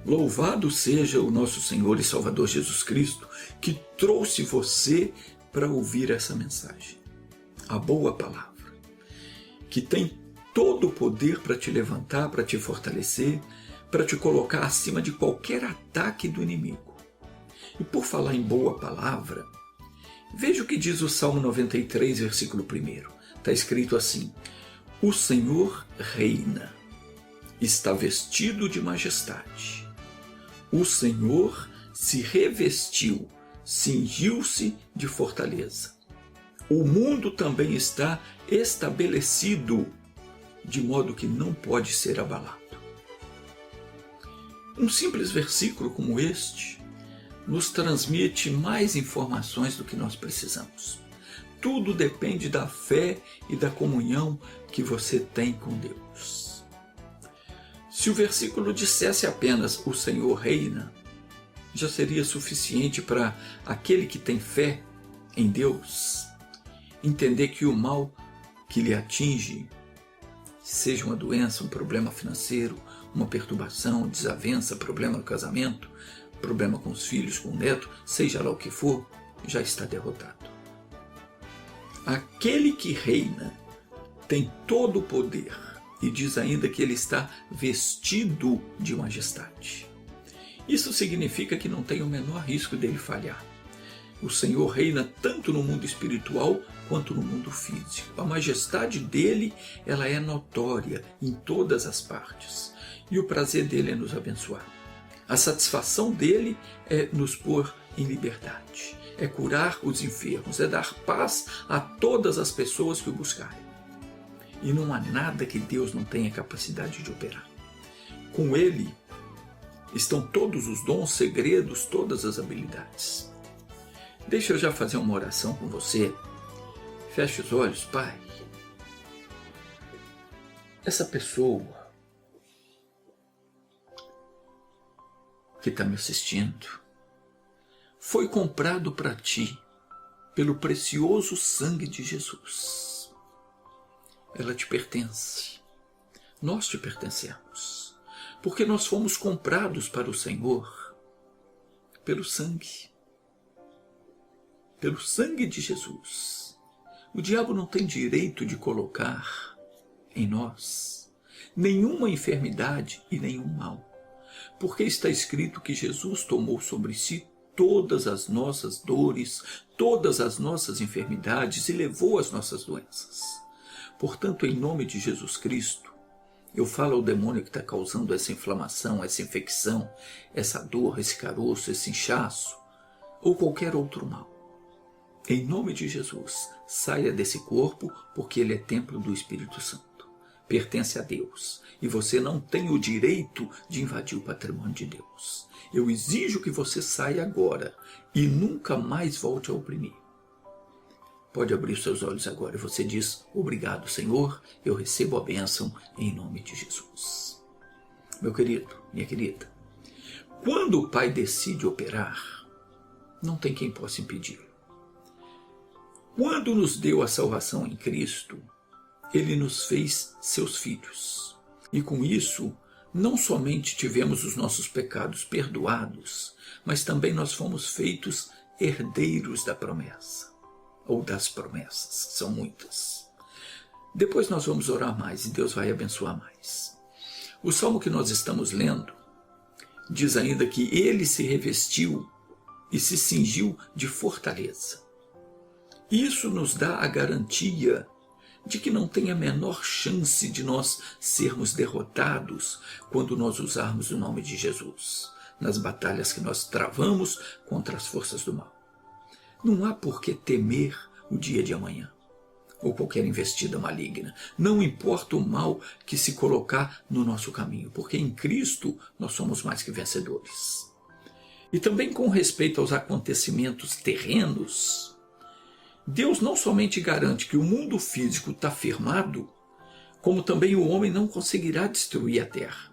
Louvado seja o nosso Senhor e Salvador Jesus Cristo, que trouxe você para ouvir essa mensagem. A boa palavra, que tem todo o poder para te levantar, para te fortalecer, para te colocar acima de qualquer ataque do inimigo. E por falar em boa palavra, veja o que diz o Salmo 93, versículo 1. Está escrito assim: o Senhor reina, está vestido de majestade. O Senhor se revestiu, cingiu-se de fortaleza. O mundo também está estabelecido, de modo que não pode ser abalado. Um simples versículo como este nos transmite mais informações do que nós precisamos. Tudo depende da fé e da comunhão que você tem com Deus. Se o versículo dissesse apenas o Senhor reina, já seria suficiente para aquele que tem fé em Deus entender que o mal que lhe atinge, seja uma doença, um problema financeiro, uma perturbação, desavença, problema no casamento, problema com os filhos, com o neto, seja lá o que for, já está derrotado. Aquele que reina tem todo o poder e diz ainda que ele está vestido de majestade. Isso significa que não tem o menor risco dele falhar. O Senhor reina tanto no mundo espiritual quanto no mundo físico. A majestade dele, ela é notória em todas as partes. E o prazer dele é nos abençoar. A satisfação dele é nos pôr em liberdade. É curar os enfermos, é dar paz a todas as pessoas que o buscarem. E não há nada que Deus não tenha capacidade de operar. Com ele estão todos os dons, segredos, todas as habilidades. Deixa eu já fazer uma oração com você. Feche os olhos, Pai. Essa pessoa que está me assistindo foi comprado para ti pelo precioso sangue de Jesus. Ela te pertence. Nós te pertencemos. Porque nós fomos comprados para o Senhor pelo sangue. Pelo sangue de Jesus. O diabo não tem direito de colocar em nós nenhuma enfermidade e nenhum mal. Porque está escrito que Jesus tomou sobre si todas as nossas dores, todas as nossas enfermidades e levou as nossas doenças. Portanto, em nome de Jesus Cristo, eu falo ao demônio que está causando essa inflamação, essa infecção, essa dor, esse caroço, esse inchaço, ou qualquer outro mal. Em nome de Jesus, saia desse corpo, porque ele é templo do Espírito Santo. Pertence a Deus, e você não tem o direito de invadir o patrimônio de Deus. Eu exijo que você saia agora e nunca mais volte a oprimir. Pode abrir seus olhos agora e você diz: obrigado, Senhor, eu recebo a bênção em nome de Jesus. Meu querido, minha querida, quando o Pai decide operar, não tem quem possa impedi-lo. Quando nos deu a salvação em Cristo, Ele nos fez seus filhos. E com isso, não somente tivemos os nossos pecados perdoados, mas também nós fomos feitos herdeiros da promessa. Ou das promessas, que são muitas. Depois nós vamos orar mais e Deus vai abençoar mais. O salmo que nós estamos lendo diz ainda que ele se revestiu e se cingiu de fortaleza. Isso nos dá a garantia de que não tem a menor chance de nós sermos derrotados quando nós usarmos o nome de Jesus nas batalhas que nós travamos contra as forças do mal. Não há por que temer o dia de amanhã, ou qualquer investida maligna. Não importa o mal que se colocar no nosso caminho, porque em Cristo nós somos mais que vencedores. E também com respeito aos acontecimentos terrenos, Deus não somente garante que o mundo físico está firmado, como também o homem não conseguirá destruir a terra.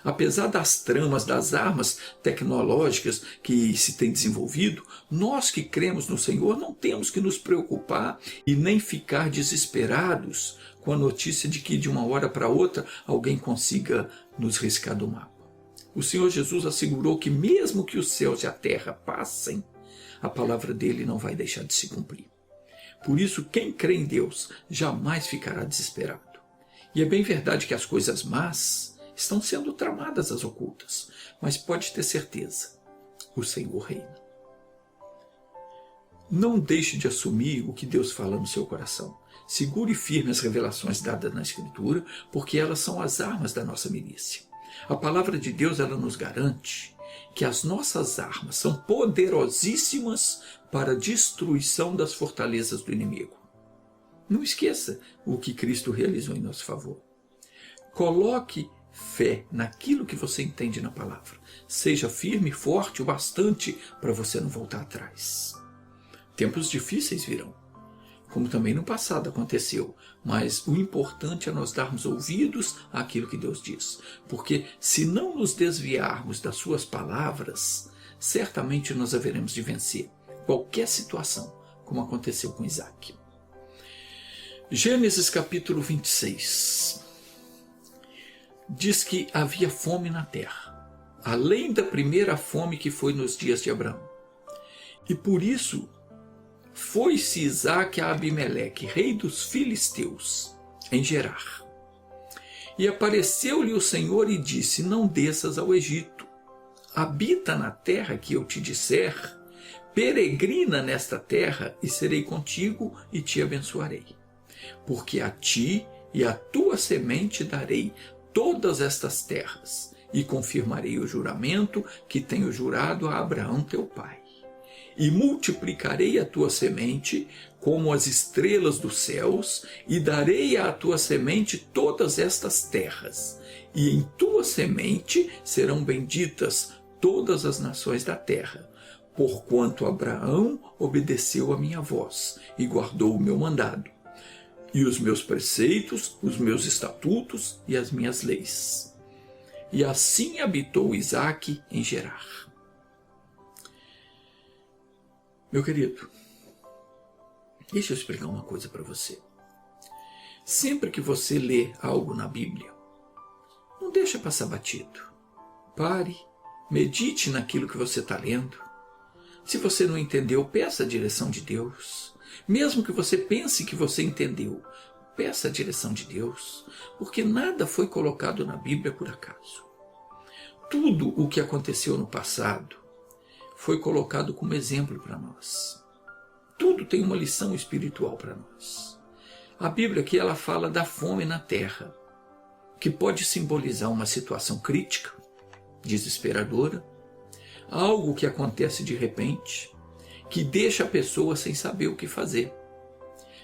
Apesar das tramas, das armas tecnológicas que se tem desenvolvido, nós que cremos no Senhor não temos que nos preocupar e nem ficar desesperados com a notícia de que de uma hora para outra alguém consiga nos riscar do mapa. O Senhor Jesus assegurou que mesmo que os céus e a terra passem, a palavra dele não vai deixar de se cumprir. Por isso, quem crê em Deus jamais ficará desesperado. E é bem verdade que as coisas más estão sendo tramadas às ocultas, mas pode ter certeza, o Senhor reina. Não deixe de assumir o que Deus fala no seu coração. Segure firme as revelações dadas na Escritura, porque elas são as armas da nossa milícia. A palavra de Deus, ela nos garante que as nossas armas são poderosíssimas para a destruição das fortalezas do inimigo. Não esqueça o que Cristo realizou em nosso favor. Coloque fé naquilo que você entende na palavra. Seja firme e forte o bastante para você não voltar atrás. Tempos difíceis virão, como também no passado aconteceu, mas o importante é nós darmos ouvidos àquilo que Deus diz, porque se não nos desviarmos das suas palavras, certamente nós haveremos de vencer qualquer situação, como aconteceu com Isaac. Gênesis capítulo 26 diz que havia fome na terra, além da primeira fome que foi nos dias de Abraão. E por isso foi-se Isaque a Abimeleque, rei dos filisteus, em Gerar. E apareceu-lhe o Senhor e disse: não desças ao Egito, habita na terra que eu te disser, peregrina nesta terra e serei contigo e te abençoarei. Porque a ti e à tua semente darei todas estas terras, e confirmarei o juramento que tenho jurado a Abraão teu pai. E multiplicarei a tua semente como as estrelas dos céus, e darei à tua semente todas estas terras, e em tua semente serão benditas todas as nações da terra, porquanto Abraão obedeceu a minha voz e guardou o meu mandado, e os meus preceitos, os meus estatutos e as minhas leis. E assim habitou Isaque em Gerar. Meu querido, deixa eu explicar uma coisa para você. Sempre que você lê algo na Bíblia, não deixa passar batido. Pare, medite naquilo que você está lendo. Se você não entendeu, peça a direção de Deus. Mesmo que você pense que você entendeu, peça a direção de Deus, porque nada foi colocado na Bíblia por acaso. Tudo o que aconteceu no passado foi colocado como exemplo para nós. Tudo tem uma lição espiritual para nós. A Bíblia aqui ela fala da fome na terra, que pode simbolizar uma situação crítica, desesperadora, algo que acontece de repente, que deixa a pessoa sem saber o que fazer.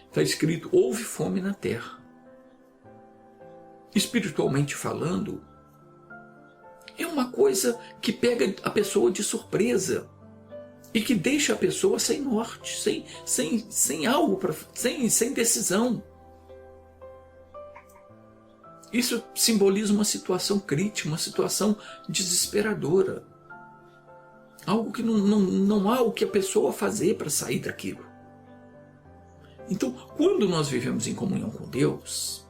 Está escrito: houve fome na terra. Espiritualmente falando, é uma coisa que pega a pessoa de surpresa e que deixa a pessoa sem norte, sem algo, sem decisão. Isso simboliza uma situação crítica, uma situação desesperadora. Algo que não há o que a pessoa fazer para sair daquilo. Então, quando nós vivemos em comunhão com Deus,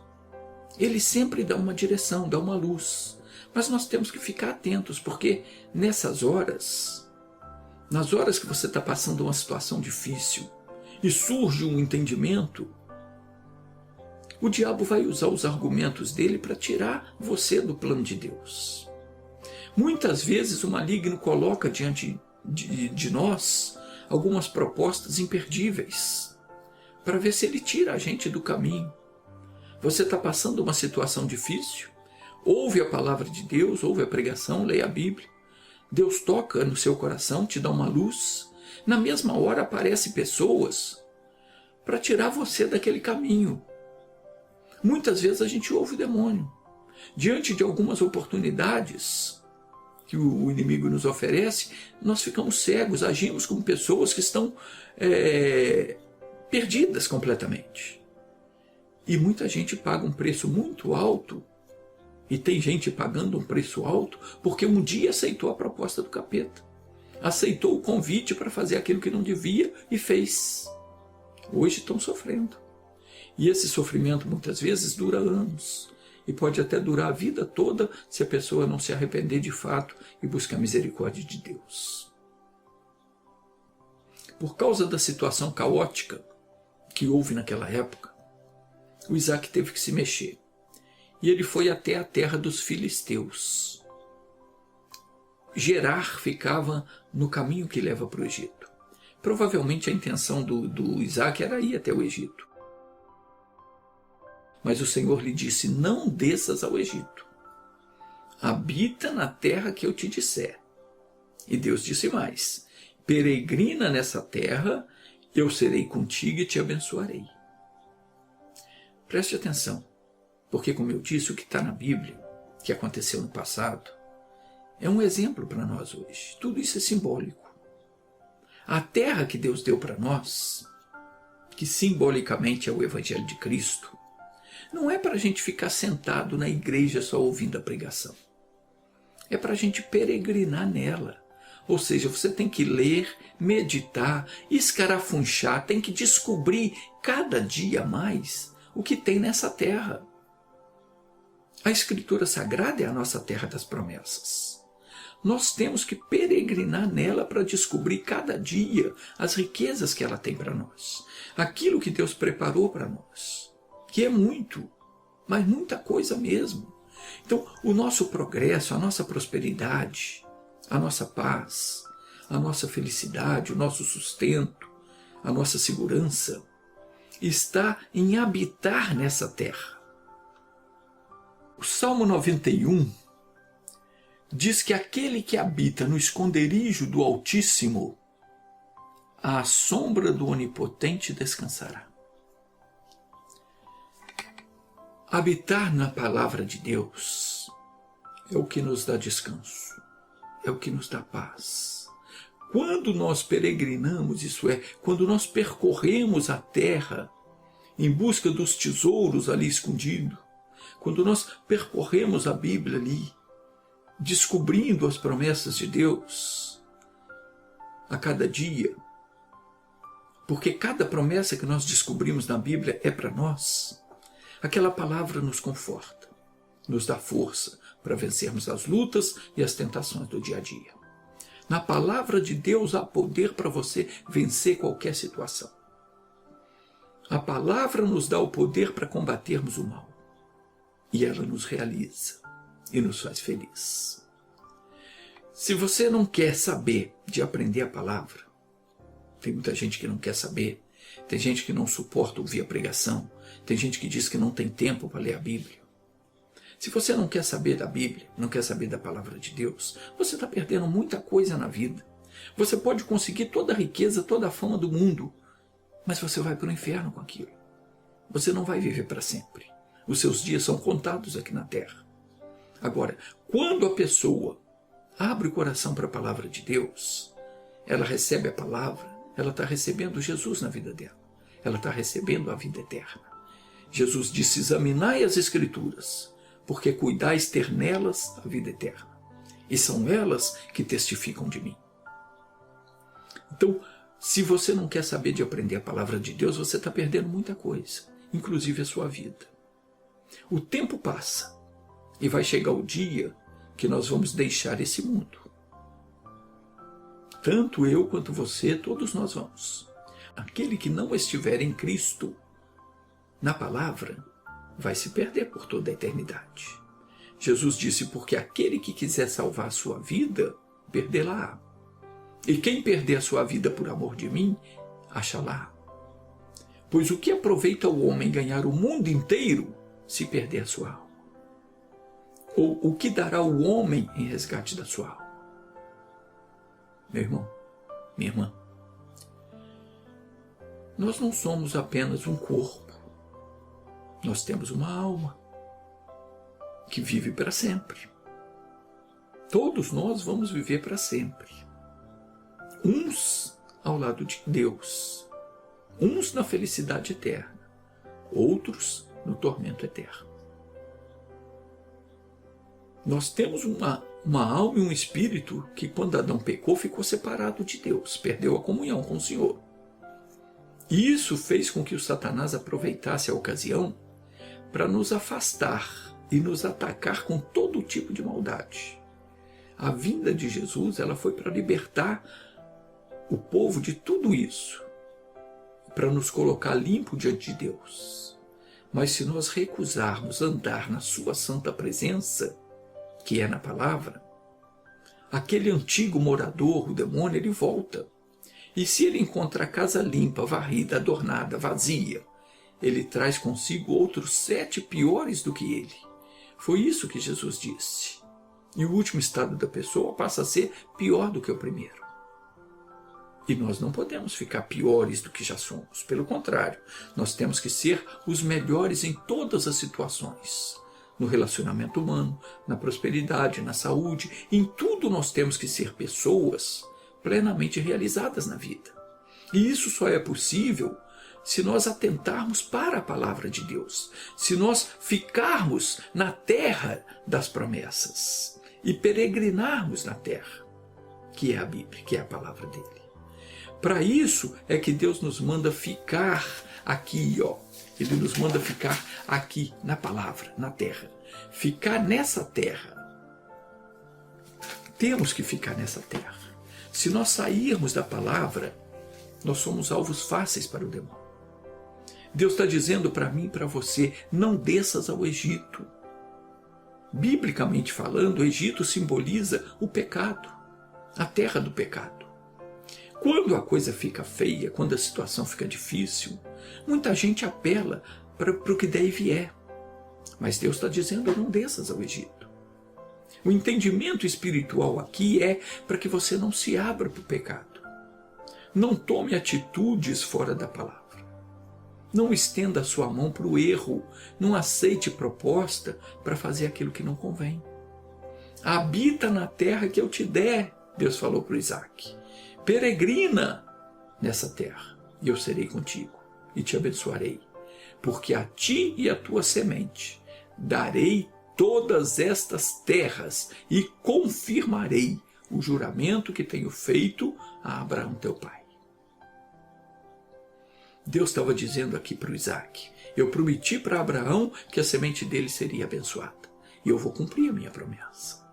Ele sempre dá uma direção, dá uma luz. Mas nós temos que ficar atentos, porque nessas horas, nas horas que você está passando uma situação difícil e surge um entendimento, o diabo vai usar os argumentos dele para tirar você do plano de Deus. Muitas vezes o maligno coloca diante de nós algumas propostas imperdíveis para ver se ele tira a gente do caminho. Você está passando uma situação difícil? Ouve a palavra de Deus, ouve a pregação, leia a Bíblia. Deus toca no seu coração, te dá uma luz. Na mesma hora aparecem pessoas para tirar você daquele caminho. Muitas vezes a gente ouve o demônio. Diante de algumas oportunidades que o inimigo nos oferece, nós ficamos cegos, agimos como pessoas que estão perdidas completamente. E muita gente paga um preço muito alto E tem gente pagando um preço alto porque um dia aceitou a proposta do capeta. Aceitou o convite para fazer aquilo que não devia e fez. Hoje estão sofrendo. E esse sofrimento muitas vezes dura anos. E pode até durar a vida toda se a pessoa não se arrepender de fato e buscar a misericórdia de Deus. Por causa da situação caótica que houve naquela época, o Isaac teve que se mexer. E ele foi até a terra dos filisteus. Gerar ficava no caminho que leva para o Egito. Provavelmente a intenção do Isaac era ir até o Egito. Mas o Senhor lhe disse, não desças ao Egito. Habita na terra que eu te disser. E Deus disse mais, peregrina nessa terra, eu serei contigo e te abençoarei. Preste atenção, porque como eu disse, o que está na Bíblia, que aconteceu no passado, é um exemplo para nós hoje. Tudo isso é simbólico. A terra que Deus deu para nós, que simbolicamente é o Evangelho de Cristo, não é para a gente ficar sentado na igreja só ouvindo a pregação. É para a gente peregrinar nela. Ou seja, você tem que ler, meditar, escarafunchar, tem que descobrir cada dia mais o que tem nessa terra. A Escritura Sagrada é a nossa terra das promessas. Nós temos que peregrinar nela para descobrir cada dia as riquezas que ela tem para nós. Aquilo que Deus preparou para nós. Que é muito, mas muita coisa mesmo. Então, o nosso progresso, a nossa prosperidade, a nossa paz, a nossa felicidade, o nosso sustento, a nossa segurança, está em habitar nessa terra. O Salmo 91 diz que aquele que habita no esconderijo do Altíssimo, à sombra do Onipotente descansará. Habitar na palavra de Deus é o que nos dá descanso, é o que nos dá paz. Quando nós peregrinamos, isso é, quando nós percorremos a terra em busca dos tesouros ali escondidos, quando nós percorremos a Bíblia ali, descobrindo as promessas de Deus a cada dia, porque cada promessa que nós descobrimos na Bíblia é para nós, aquela palavra nos conforta, nos dá força para vencermos as lutas e as tentações do dia a dia. Na palavra de Deus há poder para você vencer qualquer situação. A palavra nos dá o poder para combatermos o mal. E ela nos realiza e nos faz feliz. Se você não quer saber de aprender a palavra, tem muita gente que não quer saber, tem gente que não suporta ouvir a pregação, tem gente que diz que não tem tempo para ler a Bíblia. Se você não quer saber da Bíblia, não quer saber da palavra de Deus, você está perdendo muita coisa na vida. Você pode conseguir toda a riqueza, toda a fama do mundo, mas você vai para o inferno com aquilo. Você não vai viver para sempre. Os seus dias são contados aqui na terra. Agora, quando a pessoa abre o coração para a palavra de Deus, ela recebe a palavra, ela está recebendo Jesus na vida dela. Ela está recebendo a vida eterna. Jesus disse, examinai as Escrituras, porque cuidais ter nelas a vida eterna. E são elas que testificam de mim. Então, se você não quer saber de aprender a palavra de Deus, você está perdendo muita coisa, inclusive a sua vida. O tempo passa e vai chegar o dia que nós vamos deixar esse mundo. Tanto eu quanto você, todos nós vamos. Aquele que não estiver em Cristo, na palavra, vai se perder por toda a eternidade. Jesus disse, porque aquele que quiser salvar a sua vida, perdê-la-á. E quem perder a sua vida por amor de mim, achá-la. Pois o que aproveita o homem ganhar o mundo inteiro, se perder a sua alma? Ou o que dará o homem em resgate da sua alma? Meu irmão, minha irmã, nós não somos apenas um corpo. Nós temos uma alma que vive para sempre. Todos nós vamos viver para sempre. Uns ao lado de Deus, uns na felicidade eterna, outros no tormento eterno. Nós temos uma alma e um espírito que, quando Adão pecou, ficou separado de Deus, perdeu a comunhão com o Senhor. E isso fez com que o Satanás aproveitasse a ocasião para nos afastar e nos atacar com todo tipo de maldade. A vinda de Jesus, ela foi para libertar o povo de tudo isso, para nos colocar limpo diante de Deus. Mas se nós recusarmos andar na sua santa presença, que é na palavra, aquele antigo morador, o demônio, ele volta. E se ele encontra a casa limpa, varrida, adornada, vazia, ele traz consigo outros 7 piores do que ele. Foi isso que Jesus disse. E o último estado da pessoa passa a ser pior do que o primeiro. E nós não podemos ficar piores do que já somos. Pelo contrário, nós temos que ser os melhores em todas as situações. No relacionamento humano, na prosperidade, na saúde, em tudo nós temos que ser pessoas plenamente realizadas na vida. E isso só é possível se nós atentarmos para a palavra de Deus, se nós ficarmos na terra das promessas e peregrinarmos na terra, que é a Bíblia, que é a palavra dele. Para isso é que Deus nos manda ficar aqui, ó. Ele nos manda ficar aqui na palavra, na terra. Ficar nessa terra. Temos que ficar nessa terra. Se nós sairmos da palavra, nós somos alvos fáceis para o demônio. Deus está dizendo para mim e para você, não desças ao Egito. Biblicamente falando, o Egito simboliza o pecado, a terra do pecado. Quando a coisa fica feia, quando a situação fica difícil, muita gente apela para o que der e vier. Mas Deus está dizendo, não desças ao Egito. O entendimento espiritual aqui é para que você não se abra para o pecado. Não tome atitudes fora da palavra. Não estenda a sua mão para o erro. Não aceite proposta para fazer aquilo que não convém. Habita na terra que eu te der, Deus falou para Isaac. Peregrina nessa terra, e eu serei contigo, e te abençoarei. Porque a ti e a tua semente darei todas estas terras, e confirmarei o juramento que tenho feito a Abraão teu pai. Deus estava dizendo aqui para o Isaac, eu prometi para Abraão que a semente dele seria abençoada, e eu vou cumprir a minha promessa.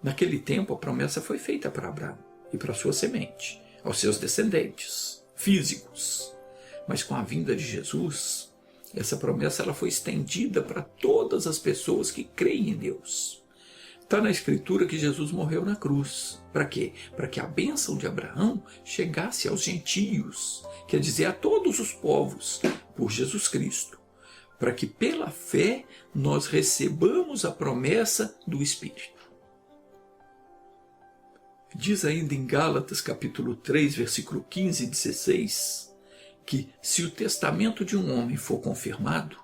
Naquele tempo a promessa foi feita para Abraão e para sua semente, aos seus descendentes físicos. Mas com a vinda de Jesus, essa promessa ela foi estendida para todas as pessoas que creem em Deus. Está na Escritura que Jesus morreu na cruz. Para quê? Para que a bênção de Abraão chegasse aos gentios, quer dizer, a todos os povos, por Jesus Cristo. Para que pela fé nós recebamos a promessa do Espírito. Diz ainda em Gálatas capítulo 3, versículo 15 e 16, que se o testamento de um homem for confirmado,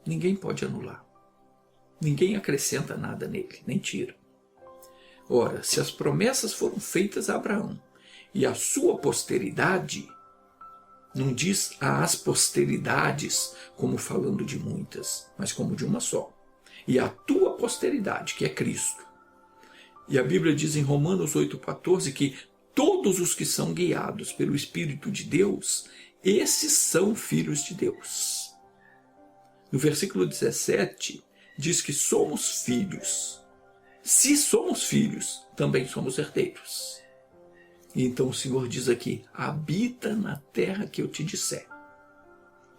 ninguém pode anular. Ninguém acrescenta nada nele, nem tira. Ora, se as promessas foram feitas a Abraão e a sua posteridade, não diz às posteridades, como falando de muitas, mas como de uma só. E a tua posteridade, que é Cristo. E a Bíblia diz em Romanos 8,14 que todos os que são guiados pelo Espírito de Deus, esses são filhos de Deus. No versículo 17, diz que somos filhos. Se somos filhos, também somos herdeiros. E então o Senhor diz aqui, habita na terra que eu te disser.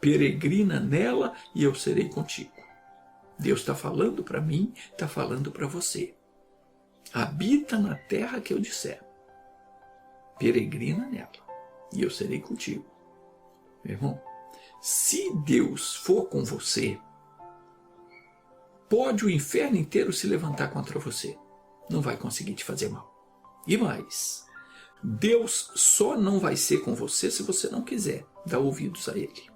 Peregrina nela e eu serei contigo. Deus está falando para mim, está falando para você. Habita na terra que eu disser. Peregrina nela e eu serei contigo. Meu irmão, se Deus for com você, pode o inferno inteiro se levantar contra você. Não vai conseguir te fazer mal. E mais, Deus só não vai ser com você se você não quiser dar ouvidos a Ele.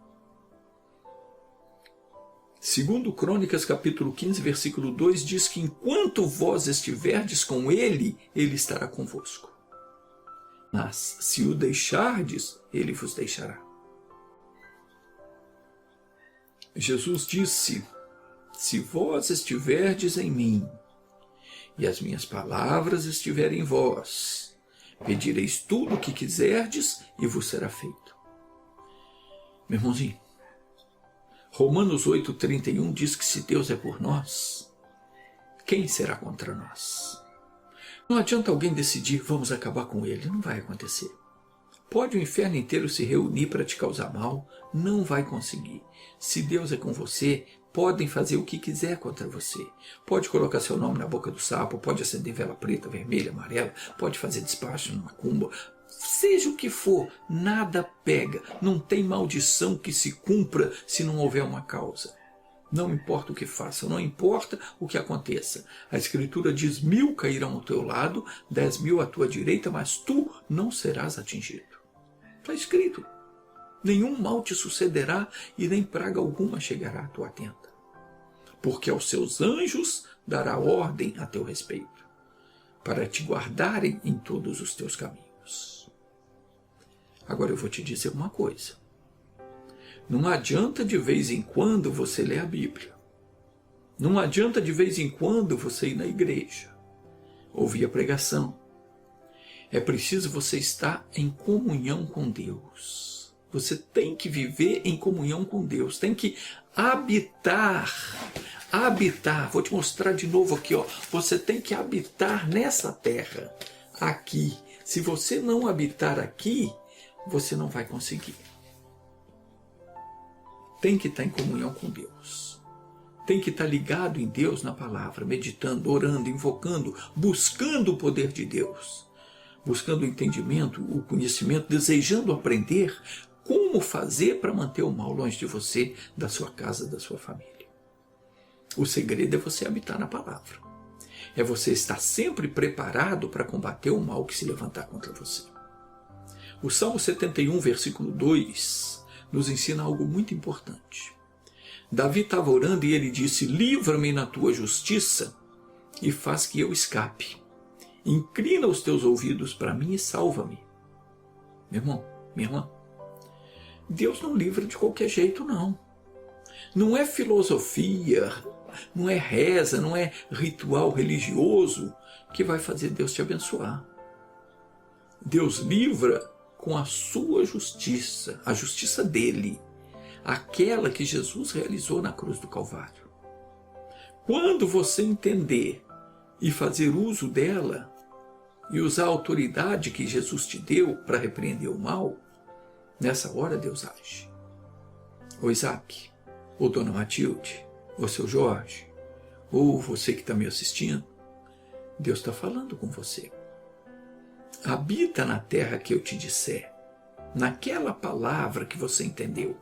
Segundo Crônicas capítulo 15, versículo 2, diz que enquanto vós estiverdes com Ele, Ele estará convosco. Mas se o deixardes, Ele vos deixará. Jesus disse, se vós estiverdes em mim e as minhas palavras estiverem em vós, pedireis tudo o que quiserdes e vos será feito. Meu irmãozinho, Romanos 8,31 diz que se Deus é por nós, quem será contra nós? Não adianta alguém decidir, vamos acabar com ele, não vai acontecer. Pode o inferno inteiro se reunir para te causar mal, não vai conseguir. Se Deus é com você, podem fazer o que quiser contra você. Pode colocar seu nome na boca do sapo, pode acender vela preta, vermelha, amarela, pode fazer despacho numa macumba. Seja o que for, nada pega. Não tem maldição que se cumpra se não houver uma causa. Não importa o que faça, não importa o que aconteça. A Escritura diz: 1000 cairão ao teu lado, 10.000 à tua direita, mas tu não serás atingido. Está escrito. Nenhum mal te sucederá e nem praga alguma chegará à tua tenda. Porque aos seus anjos dará ordem a teu respeito, para te guardarem em todos os teus caminhos. Agora eu vou te dizer uma coisa. Não adianta de vez em quando você ler a Bíblia. Não adianta de vez em quando você ir na igreja, ouvir a pregação. É preciso você estar em comunhão com Deus. Você tem que viver em comunhão com Deus. Tem que habitar. Vou te mostrar de novo aqui, ó. Você tem que habitar nessa terra, aqui. Se você não habitar aqui, você não vai conseguir. Tem que estar em comunhão com Deus. Tem que estar ligado em Deus, na palavra, meditando, orando, invocando, buscando o poder de Deus. Buscando o entendimento, o conhecimento, desejando aprender como fazer para manter o mal longe de você, da sua casa, da sua família. O segredo é você habitar na palavra. É você estar sempre preparado para combater o mal que se levantar contra você. O Salmo 71, versículo 2, nos ensina algo muito importante. Davi estava orando e ele disse: livra-me na tua justiça e faz que eu escape. Inclina os teus ouvidos para mim e salva-me. Meu irmão, minha irmã, Deus não livra de qualquer jeito, não. Não é filosofia, não é reza, não é ritual religioso que vai fazer Deus te abençoar. Deus livra com a sua justiça, a justiça dele, aquela que Jesus realizou na cruz do Calvário. Quando você entender e fazer uso dela, e usar a autoridade que Jesus te deu para repreender o mal, nessa hora Deus age. Ô Isaac, ou Dona Matilde, ou seu Jorge, ou você que está me assistindo, Deus está falando com você. Habita na terra que eu te disser, naquela palavra que você entendeu.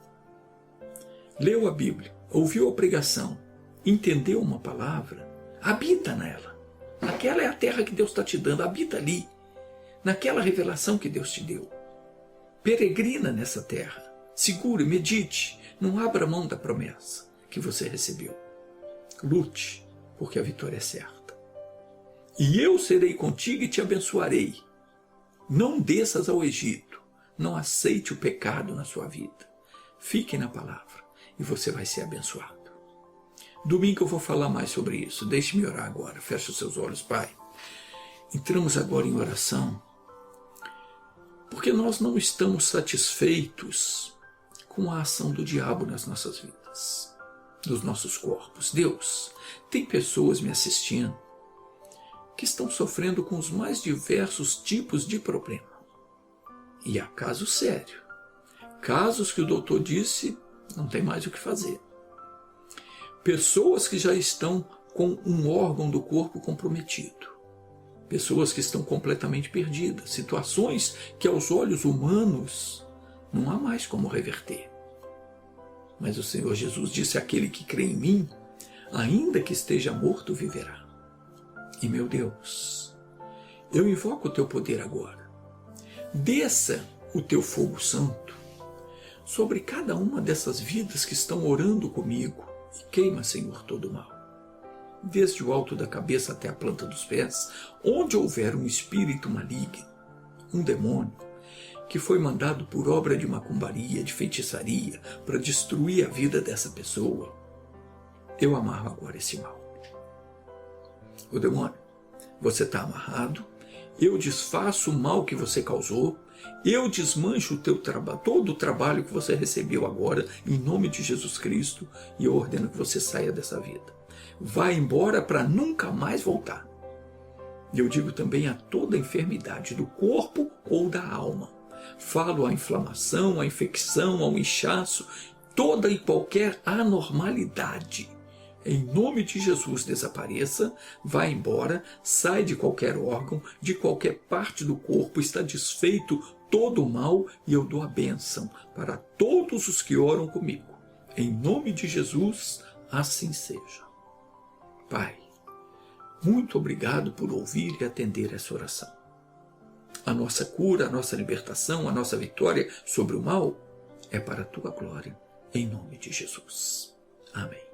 Leu a Bíblia, ouviu a pregação, entendeu uma palavra, habita nela. Aquela é a terra que Deus está te dando, habita ali, naquela revelação que Deus te deu. Peregrina nessa terra, segure, medite, não abra mão da promessa que você recebeu. Lute, porque a vitória é certa. E eu serei contigo e te abençoarei. Não desças ao Egito, não aceite o pecado na sua vida. Fique na palavra e você vai ser abençoado. Domingo eu vou falar mais sobre isso. Deixe-me orar agora. Feche os seus olhos, Pai. Entramos agora em oração, porque nós não estamos satisfeitos com a ação do diabo nas nossas vidas, nos nossos corpos. Deus, tem pessoas me assistindo que estão sofrendo com os mais diversos tipos de problema. E há casos sérios. Casos que o doutor disse não tem mais o que fazer. Pessoas que já estão com um órgão do corpo comprometido. Pessoas que estão completamente perdidas. Situações que aos olhos humanos não há mais como reverter. Mas o Senhor Jesus disse: aquele que crê em mim, ainda que esteja morto, viverá. E meu Deus, eu invoco o teu poder agora. Desça o teu fogo santo sobre cada uma dessas vidas que estão orando comigo e queima, Senhor, todo o mal. Desde o alto da cabeça até a planta dos pés, onde houver um espírito maligno, um demônio, que foi mandado por obra de macumbaria, de feitiçaria, para destruir a vida dessa pessoa, eu amarro agora esse mal. O demônio, você está amarrado, eu desfaço o mal que você causou, eu desmancho todo o trabalho que você recebeu agora, em nome de Jesus Cristo, e eu ordeno que você saia dessa vida. Vá embora para nunca mais voltar. Eu digo também a toda enfermidade do corpo ou da alma. Falo à inflamação, à infecção, ao inchaço, toda e qualquer anormalidade. Em nome de Jesus, desapareça, vá embora, sai de qualquer órgão, de qualquer parte do corpo, está desfeito todo o mal e eu dou a bênção para todos os que oram comigo. Em nome de Jesus, assim seja. Pai, muito obrigado por ouvir e atender essa oração. A nossa cura, a nossa libertação, a nossa vitória sobre o mal é para a tua glória, em nome de Jesus. Amém.